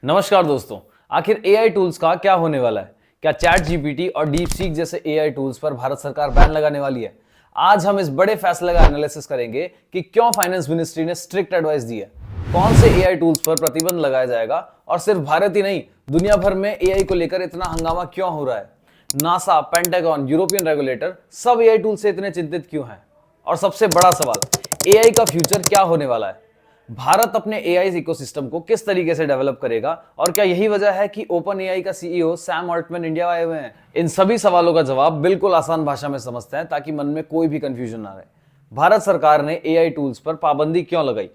नमस्कार दोस्तों। आखिर एआई टूल्स का क्या होने वाला है? क्या चैट जीपीटी और डीप सीक जैसे एआई टूल्स पर भारत सरकार बैन लगाने वाली है? आज हम इस बड़े फैसले का एनालिसिस करेंगे कि क्यों फाइनेंस मिनिस्ट्री ने स्ट्रिक्ट एडवाइस दी है, कौन से एआई टूल्स पर प्रतिबंध लगाया जाएगा और सिर्फ भारत ही नहीं दुनिया भर में एआई को लेकर इतना हंगामा क्यों हो रहा है। नासा, पेंटागन, यूरोपियन रेगुलेटर सब एआई टूल से इतने चिंतित क्यों हैं? और सबसे बड़ा सवाल, एआई का फ्यूचर क्या होने वाला है? भारत अपने एआई इकोसिस्टम को किस तरीके से डेवलप करेगा और क्या यही वजह है कि ओपन एआई का सीईओ सैम ऑल्टमैन इंडिया आए हुए हैं? इन सभी सवालों का जवाब बिल्कुल आसान भाषा में समझते हैं ताकि मन में कोई भी कंफ्यूजन ना रहे। भारत सरकार ने एआई टूल्स पर पाबंदी क्यों लगाई?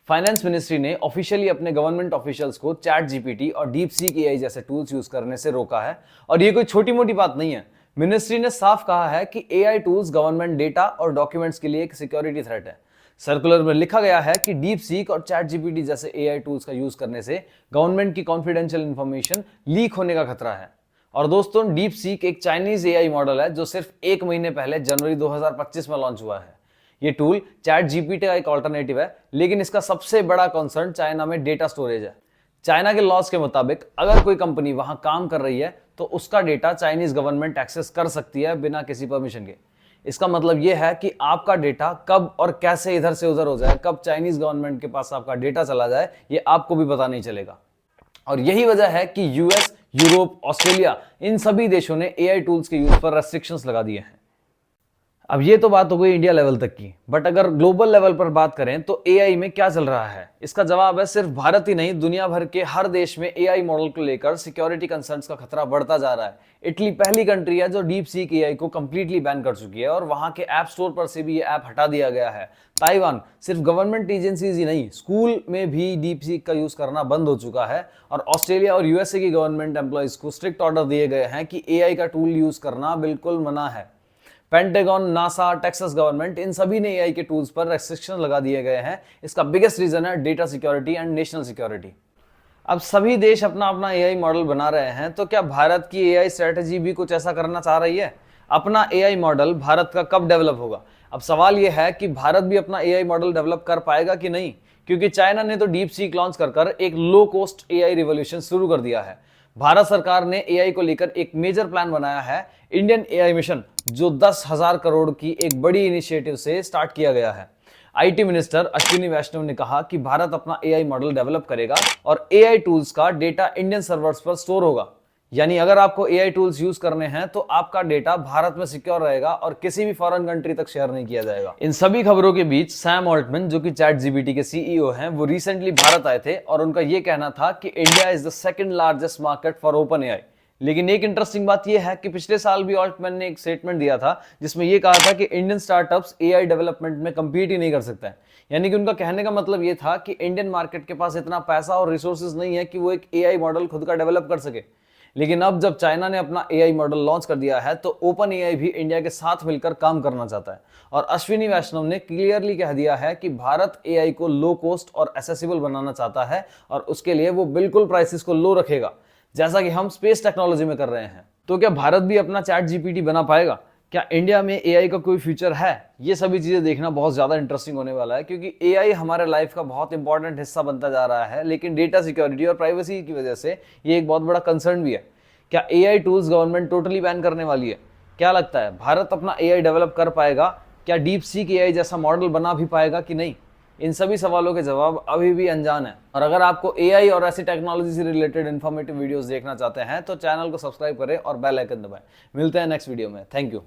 फाइनेंस मिनिस्ट्री ने ऑफिशियली अपने गवर्नमेंट ऑफिशियल्स को चैट जीपीटी और डीप सीक एआई जैसे टूल्स यूज करने से रोका है और ये कोई छोटी मोटी बात नहीं है। मिनिस्ट्री ने साफ कहा है कि एआई टूल्स गवर्नमेंट डेटा और डॉक्यूमेंट्स के लिए एक सिक्योरिटी थ्रेट है। सर्कुलर में लिखा गया है कि डीप सीक और चैट जीपीटी जैसे एआई टूल्स का यूज करने से गवर्नमेंट की कॉन्फिडेंशियल इंफॉर्मेशन लीक होने का खतरा है। और दोस्तों, डीप सीक एक चाइनीज एआई मॉडल है जो सिर्फ एक महीने पहले जनवरी 2025 में लॉन्च हुआ है। ये टूल चैट जीपीटी का एक ऑल्टरनेटिव है, लेकिन इसका सबसे बड़ा कंसर्न चाइना में डेटा स्टोरेज है। चाइना के लॉज के मुताबिक अगर कोई कंपनी वहां काम कर रही है तो उसका डेटा चाइनीज गवर्नमेंट एक्सेस कर सकती है बिना किसी परमिशन के। इसका मतलब यह है कि आपका डेटा कब और कैसे इधर से उधर हो जाए, कब चाइनीज गवर्नमेंट के पास आपका डेटा चला जाए, ये आपको भी पता नहीं चलेगा। और यही वजह है कि यूएस, यूरोप, ऑस्ट्रेलिया इन सभी देशों ने एआई टूल्स के यूज पर रेस्ट्रिक्शंस लगा दिए हैं। अब ये तो बात हो गई इंडिया लेवल तक की, बट अगर ग्लोबल लेवल पर बात करें तो एआई में क्या चल रहा है, इसका जवाब है सिर्फ भारत ही नहीं, दुनिया भर के हर देश में एआई मॉडल को लेकर सिक्योरिटी कंसर्न्स का खतरा बढ़ता जा रहा है। इटली पहली कंट्री है जो डीप सीक एआई को कंप्लीटली बैन कर चुकी है और वहां के ऐप स्टोर पर से भी ये ऐप हटा दिया गया है। ताइवान सिर्फ गवर्नमेंट एजेंसीज ही नहीं, स्कूल में भी डीप सीक का यूज करना बंद हो चुका है। और ऑस्ट्रेलिया और यूएसए की गवर्नमेंट एम्प्लॉइज को स्ट्रिक्ट ऑर्डर दिए गए हैं कि एआई का टूल यूज करना बिल्कुल मना है। Pentagon, NASA, Texas government in सभी ने एआई के टूल्स पर रेस्ट्रिक्शन लगा दिए गए हैं। इसका बिगेस्ट रीजन है data security and national security. अब सभी देश अपना अपना एआई मॉडल बना रहे हैं, तो क्या भारत की एआई स्ट्रेटेजी भी कुछ ऐसा करना चाह रही है? अपना एआई मॉडल भारत का कब डेवलप होगा? अब सवाल यह है कि भारत भी अपना एआई मॉडल डेवलप कर पाएगा कि नहीं, क्योंकि चाइना ने तो डीप सीक लॉन्च कर एक लो कॉस्ट एआई रिवॉल्यूशन शुरू कर दिया है। भारत सरकार ने एआई को लेकर एक मेजर प्लान बनाया है, इंडियन एआई मिशन, जो 10,000 करोड़ की एक बड़ी इनिशिएटिव से स्टार्ट किया गया है। आईटी मिनिस्टर अश्विनी वैष्णव ने कहा कि भारत अपना एआई मॉडल डेवलप करेगा और एआई टूल्स का डेटा इंडियन सर्वर्स पर स्टोर होगा। यानी अगर आपको एआई टूल्स यूज करने हैं तो आपका डेटा भारत में सिक्योर रहेगा और किसी भी फॉरेन कंट्री तक शेयर नहीं किया जाएगा। इन सभी खबरों के बीच सैम ऑल्टमैन, जो कि चैट जीपीटी के सीईओ हैं, वो रिसेंटली भारत आए थे और उनका ये कहना था कि India is the second largest market for open AI. लेकिन एक इंटरेस्टिंग बात यह है कि पिछले साल भी ऑल्टमैन ने एक स्टेटमेंट दिया था जिसमें यह कहा था कि इंडियन स्टार्टअप्स एआई डेवलपमेंट में कंपीट ही नहीं कर सकते हैं। यानी कि उनका कहने का मतलब यह था कि इंडियन मार्केट के पास इतना पैसा और रिसोर्सेज नहीं है कि वो एक एआई मॉडल खुद का डेवलप कर सके। लेकिन अब जब चाइना ने अपना एआई मॉडल लॉन्च कर दिया है तो ओपन एआई भी इंडिया के साथ मिलकर काम करना चाहता है। और अश्विनी वैष्णव ने क्लियरली कह दिया है कि भारत एआई को लो कॉस्ट और एसेसिबल बनाना चाहता है और उसके लिए वो बिल्कुल प्राइसेस को लो रखेगा, जैसा कि हम स्पेस टेक्नोलॉजी में कर रहे हैं। तो क्या भारत भी अपना चैट जीपीटी बना पाएगा? क्या इंडिया में एआई का कोई फ्यूचर है? ये सभी चीजें देखना बहुत ज्यादा इंटरेस्टिंग होने वाला है, क्योंकि एआई हमारे लाइफ का बहुत इंपॉर्टेंट हिस्सा बनता जा रहा है, लेकिन डेटा सिक्योरिटी और प्राइवेसी की वजह से ये एक बहुत बड़ा कंसर्न भी है। क्या AI tools government totally ban करने वाली है? क्या लगता है, भारत अपना एआई डेवलप कर पाएगा? क्या डीप सीक एआई जैसा मॉडल बना भी पाएगा कि नहीं? इन सभी सवालों के जवाब अभी भी अनजान है। और अगर आपको एआई और ऐसी टेक्नोलॉजी से रिलेटेड इन्फॉर्मेटिव वीडियोस देखना चाहते हैं तो चैनल को सब्सक्राइब करें और बेल आइकन दबाएं। मिलते हैं नेक्स्ट वीडियो में। Thank you.